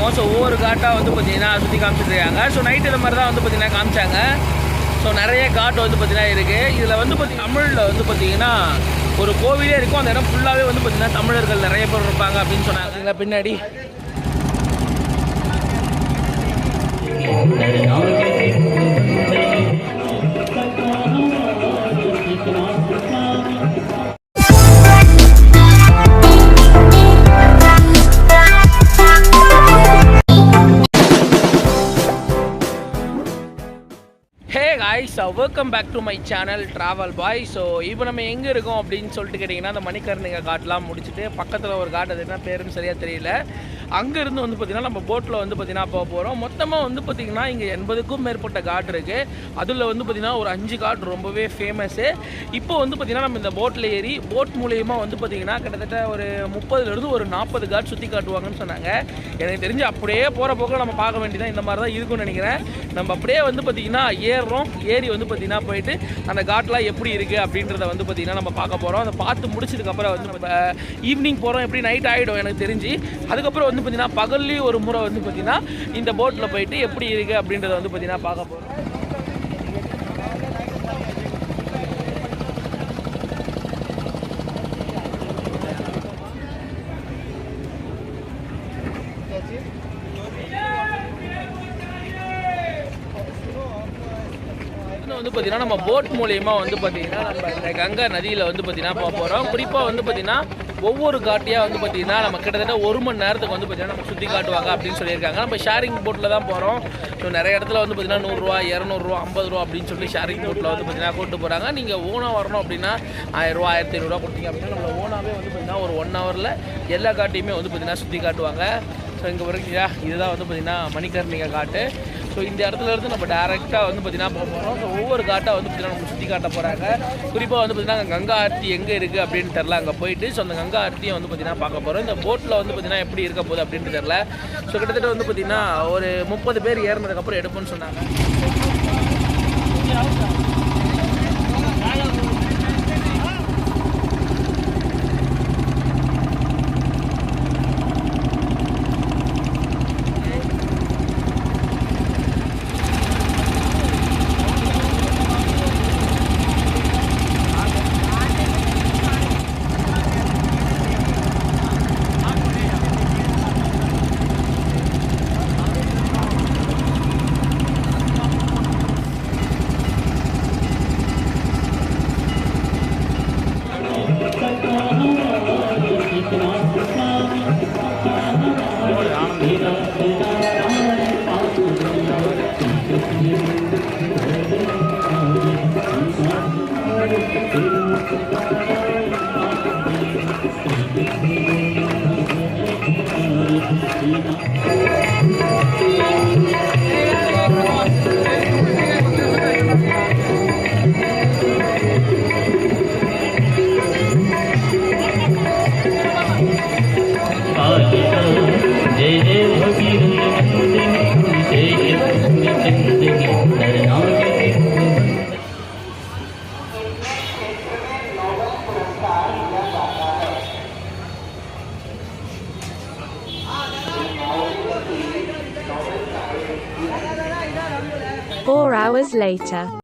இருக்கோம். ஸோ ஒவ்வொரு காட்டாக வந்து பார்த்திங்கன்னா சுற்றி காமிச்சிட்டு இருக்காங்க. ஸோ நைட்டு இந்த மாதிரி தான் வந்து பார்த்திங்கன்னா காமிச்சாங்க. ஸோ நிறைய காட்டு வந்து பார்த்திங்கன்னா இருக்குது. இதில் வந்து தமிழில் வந்து பார்த்திங்கன்னா ஒரு கோவிலே இருக்கும். அந்த இடம் ஃபுல்லாகவே வந்து பார்த்திங்கன்னா தமிழர்கள் நிறைய பேர் இருப்பாங்க அப்படின்னு சொன்னாங்க. பின்னாடி welcome back to my channel travel boy. So இப்போ நம்ம எங்கே இருக்கோம் அப்படின்னு சொல்லிட்டு கேட்டிங்கன்னா, அந்த மணிக்கர்ணிகை காட்டெலாம் முடிச்சுட்டு பக்கத்தில் ஒரு காட்டு, அது என்ன பேருன்னு சரியாக தெரியல, அங்கேருந்து வந்து பார்த்திங்கன்னா நம்ம போட்டில் வந்து பார்த்திங்கன்னா போக போகிறோம். மொத்தமாக வந்து பார்த்திங்கன்னா இங்கே 80க்கும் மேற்பட்ட காட் இருக்குது. அதில் வந்து பார்த்திங்கன்னா ஒரு 5 காட் ரொம்பவே ஃபேமஸ்ஸு. இப்போ வந்து பார்த்திங்கன்னா நம்ம இந்த போட்டில் ஏறி போட் மூலியமாக வந்து பார்த்திங்கன்னா கிட்டத்தட்ட ஒரு 30லேருந்து ஒரு 40 காட் சுற்றி காட்டுவாங்கன்னு சொன்னாங்க. எனக்கு தெரிஞ்சு அப்படியே போகிற போக்கில் நம்ம பார்க்க வேண்டியதான். இந்த மாதிரி தான் இருக்கும்னு நினைக்கிறேன். நம்ம அப்படியே வந்து பார்த்திங்கன்னா ஏறி வந்து பார்த்திங்கன்னா போயிட்டு அந்த காட்லாம் எப்படி இருக்குது அப்படின்றத வந்து பார்த்திங்கன்னா நம்ம பார்க்க போகிறோம். அதை பார்த்து முடிச்சதுக்கப்புறம் வந்து நம்ம ஈவினிங் போகிறோம், எப்படி நைட் ஆகிடும் எனக்கு தெரிஞ்சு. அதுக்கப்புறம் வந்து பார்த்திங்கன்னா பகல்லையும் ஒரு முறை வந்து பார்த்திங்கன்னா இந்த போட்டில் போயிட்டு எப்படி இருக்குது அப்படின்றத வந்து பார்த்திங்கன்னா பார்க்க போகிறோம். வந்து பார்த்திங்கன்னா நம்ம போட் மூலயமா வந்து பார்த்திங்கன்னா நம்ம இந்த கங்கை நதியில் வந்து பார்த்திங்கன்னா போக போகிறோம். குறிப்பாக வந்து பார்த்திங்கன்னா ஒவ்வொரு காட்டியாக வந்து பார்த்திங்கன்னா நம்ம கிட்டத்தட்ட 1 மணி நேரத்துக்கு வந்து பார்த்திங்கன்னா நம்ம சுற்றி காட்டுவாங்க அப்படின்னு சொல்லியிருக்காங்க. நம்ம ஷேரிங் போட்டில் தான் போகிறோம். ஸோ நிறைய இடத்துல வந்து பார்த்திங்கன்னா 100 ரூபா 200 ரூபா 50 ரூபா அப்படின்னு சொல்லி ஷேரிங் போட்டில் வந்து பார்த்திங்கன்னா கூப்பிட்டு போகிறாங்க. நீங்கள் ஓனாக வரணும் அப்படின்னா 1000 ரூபா 1500 ரூபா கொடுத்தீங்க அப்படின்னா நம்ம ஓனாகவே வந்து பார்த்திங்கன்னா ஒரு 1 ஹவரில் எல்லா காட்டையுமே வந்து பார்த்திங்கன்னா சுற்றி காட்டுவாங்க. ஸோ இங்கே வரைக்கும் இதுதான் வந்து பார்த்திங்கன்னா மணிக்கர்ணிகை காட்டு. ஸோ இந்த இடத்துல இருந்து நம்ம டேரெக்டாக வந்து பார்த்திங்கன்னா போக போகிறோம். ஸோ ஒவ்வொரு காட்டாக வந்து பார்த்திங்கன்னா நம்ம சுற்றி காட்ட போகிறாங்க. குறிப்பாக வந்து பார்த்திங்கன்னா கங்கா ஆர்த்தி எங்கே இருக்குது அப்படின்னு தெரில, அங்கே போயிட்டு ஸோ அந்த கங்கா ஆர்த்தியை வந்து பார்த்திங்கன்னா பார்க்க போகிறோம். இந்த போட்டில் வந்து பார்த்திங்கன்னா எப்படி இருக்க போகுது அப்படின்னு தெரில. ஸோ கிட்டத்தட்ட வந்து பார்த்திங்கன்னா ஒரு 30 பேர் ஏறினதுக்கப்புறம் எடுப்போம்னு சொன்னாங்க.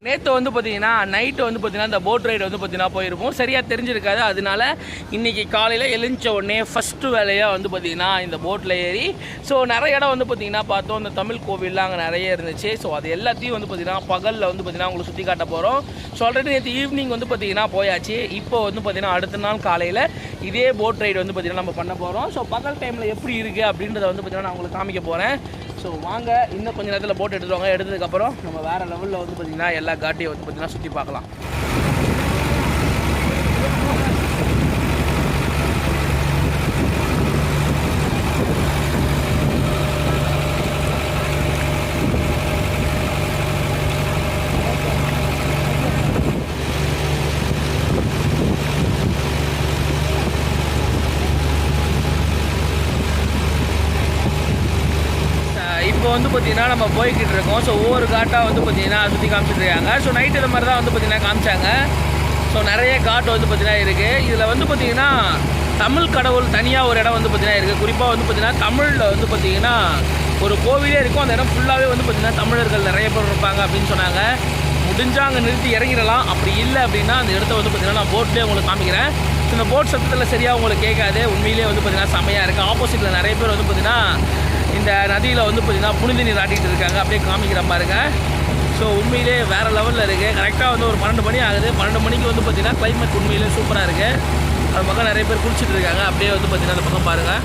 நேற்று வந்து பார்த்தீங்கன்னா நைட்டு வந்து பார்த்தீங்கன்னா இந்த போட் ரைடு வந்து பார்த்தீங்கன்னா போயிருப்போம். சரியாக தெரிஞ்சிருக்காது. அதனால இன்றைக்கி காலையில் எழுந்த உடனே ஃபஸ்ட்டு வேலையாக வந்து பார்த்திங்கன்னா இந்த போட்டில் ஏறி ஸோ நிறைய இடம் வந்து பார்த்திங்கன்னா பார்த்தோம். இந்த தமிழ் கோவில்லாம் அங்கே நிறைய இருந்துச்சு. ஸோ அது எல்லாத்தையும் வந்து பார்த்திங்கன்னா பகலில் வந்து பார்த்திங்கன்னா உங்களுக்கு சுற்றி காட்ட போகிறோம். ஸோ ஆல்ரெடி நேற்று ஈவினிங் வந்து பார்த்திங்கன்னா போயாச்சு. இப்போ வந்து பார்த்திங்கன்னா அடுத்த நாள் காலையில் இதே போட் ரைடு வந்து பார்த்திங்கன்னா நம்ம பண்ண போகிறோம். ஸோ பகல் டைமில் எப்படி இருக்குது அப்படின்றத வந்து பார்த்திங்கன்னா நான் உங்களுக்கு காமிக்க போகிறேன். ஸோ வாங்க, இன்னும் கொஞ்சம் நேரத்தில் போட் எடுத்துருவாங்க. எடுத்ததுக்கப்புறம் நம்ம வேறு லெவலில் வந்து பார்த்திங்கன்னா எல்லா காட்டையும் வந்து பார்த்திங்கன்னா சுற்றி பார்க்கலாம். இப்போ வந்து பார்த்திங்கன்னா நம்ம போய்கிட்டு இருக்கோம். ஸோ ஒவ்வொரு காட்டாக வந்து பார்த்திங்கன்னா சுற்றி காமிச்சிட்டு இருக்காங்க. ஸோ நைட்டு இந்த மாதிரி தான் வந்து பார்த்திங்கன்னா காமிச்சாங்க. ஸோ நிறைய காட் வந்து பார்த்திங்கன்னா இருக்குது. இதில் வந்து பார்த்திங்கன்னா தமிழ் கடவுள் தனியாக ஒரு இடம் வந்து பார்த்திங்கன்னா இருக்குது. குறிப்பாக வந்து பார்த்திங்கன்னா தமிழில் வந்து பார்த்திங்கன்னா ஒரு கோவிலே இருக்கும். அந்த இடம் ஃபுல்லாகவே வந்து பார்த்திங்கன்னா தமிழர்கள் நிறைய பேர் இருப்பாங்க அப்படின்னு சொன்னாங்க. முடிஞ்சால் அங்கே நிறுத்தி இறங்கிடலாம். அப்படி இல்லை அப்படின்னா அந்த இடத்த வந்து பார்த்திங்கன்னா நான் போட்லேயே உங்களுக்கு காமிக்கிறேன். இந்த போட் சத்தத்தில் சரியாக உங்களுக்கு கேட்காது. உண்மையிலே வந்து பார்த்திங்கன்னா செமையாக இருக்குது. ஆப்போசிட்டில் நிறைய பேர் வந்து பார்த்திங்கன்னா இந்த நதியில் வந்து பார்த்திங்கன்னா புனித நீர் ஆட்டிகிட்டு இருக்காங்க. அப்படியே காமிக்கிற பாருங்க. ஸோ உண்மையிலே வேறு லெவலில் இருக்குது. கரெக்டாக வந்து ஒரு 12 மணி ஆகுது. 12 மணிக்கு வந்து பார்த்திங்கன்னா கிளைமேட் உண்மையிலே சூப்பராக இருக்குது. அது பக்கம் நிறைய பேர் குளிச்சுட்டு இருக்காங்க. அப்படியே வந்து பார்த்திங்கன்னா அந்த பக்கம் பாருங்கள்.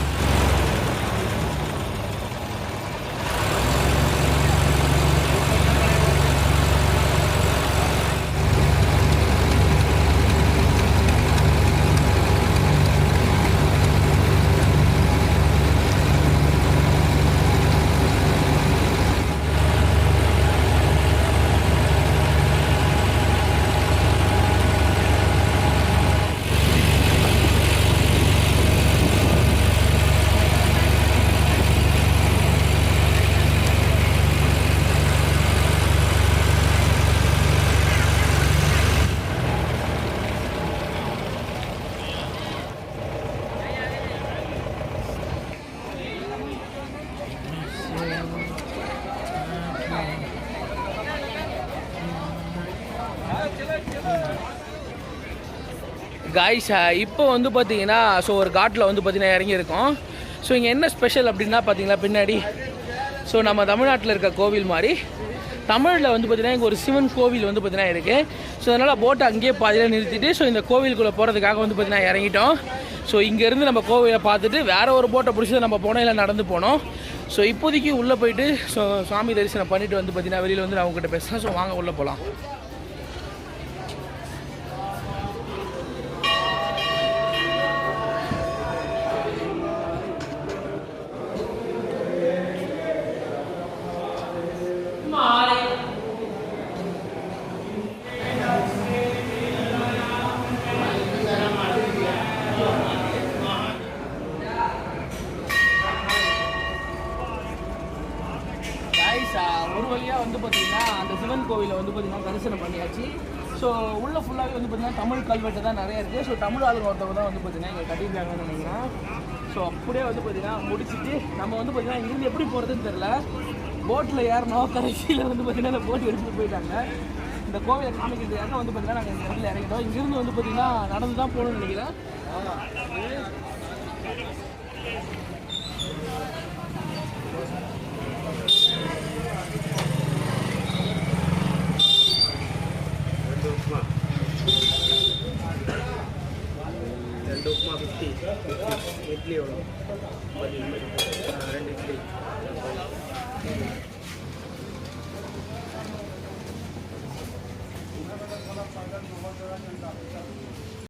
காய்ஸ் இப்போ வந்து பார்த்தீங்கன்னா ஸோ ஒரு காட்டில் வந்து பார்த்தீங்கன்னா இறங்கியிருக்கோம். ஸோ இங்கே என்ன ஸ்பெஷல் அப்படின்னா பார்த்தீங்களா பின்னாடி ஸோ நம்ம தமிழ்நாட்டில் இருக்க கோவில் மாதிரி தமிழில் வந்து பார்த்திங்கன்னா இங்கே ஒரு சிவன் கோவில் வந்து பார்த்திங்கன்னா இருக்குது. ஸோ அதனால் போட்டை அங்கேயே பாதியில் நிறுத்திட்டு ஸோ இந்த கோவிலுக்குள்ளே போகிறதுக்காக வந்து பார்த்திங்கன்னா இறங்கிட்டோம். ஸோ இங்கேருந்து நம்ம கோவிலை பார்த்துட்டு வேறு ஒரு போட்டை பிடிச்சி நம்ம போனோம், இல்லை நடந்து போனோம். ஸோ இப்போதைக்கு உள்ளே போயிட்டு ஸோ சாமி தரிசனம் பண்ணிவிட்டு வந்து பார்த்திங்கன்னா வெளியில் வந்து நான் அவங்ககிட்ட பேசுகிறேன். ஸோ வாங்க உள்ளே போகலாம். ஒரு வழியாக வந்து பார்த்திங்கன்னா அந்த சிவன் கோவிலை வந்து பார்த்திங்கன்னா தரிசனம் பண்ணியாச்சு. ஸோ உள்ளே ஃபுல்லாகவே வந்து பார்த்திங்கன்னா தமிழ் கல்வெட்டு தான் நிறைய இருக்குது. ஸோ தமிழ் ஆளுங்க ஒருத்தவங்க தான் வந்து பார்த்திங்கன்னா இங்கே கட்டியிருக்காங்கன்னு நினைக்கிறேன். ஸோ அப்படியே வந்து பார்த்திங்கன்னா முடிச்சுட்டு நம்ம வந்து பார்த்திங்கன்னா இங்கிருந்து எப்படி போகிறதுன்னு தெரில. போட்டில் ஏறணும், கடைசியில் வந்து பார்த்திங்கன்னா இந்த போட்டு எடுத்துகிட்டு போயிட்டாங்க. இந்த கோவிலை காமிக்கிறதுக்காக வந்து பார்த்திங்கன்னா நாங்கள் இந்த இடத்துல இறங்கிட்டோம். இங்கேருந்து வந்து பார்த்திங்கன்னா நடந்து தான் போகணும்னு நினைக்கிறேன். உப்புமா 50 இட்லி எவ்வளோ 2 இட்லி.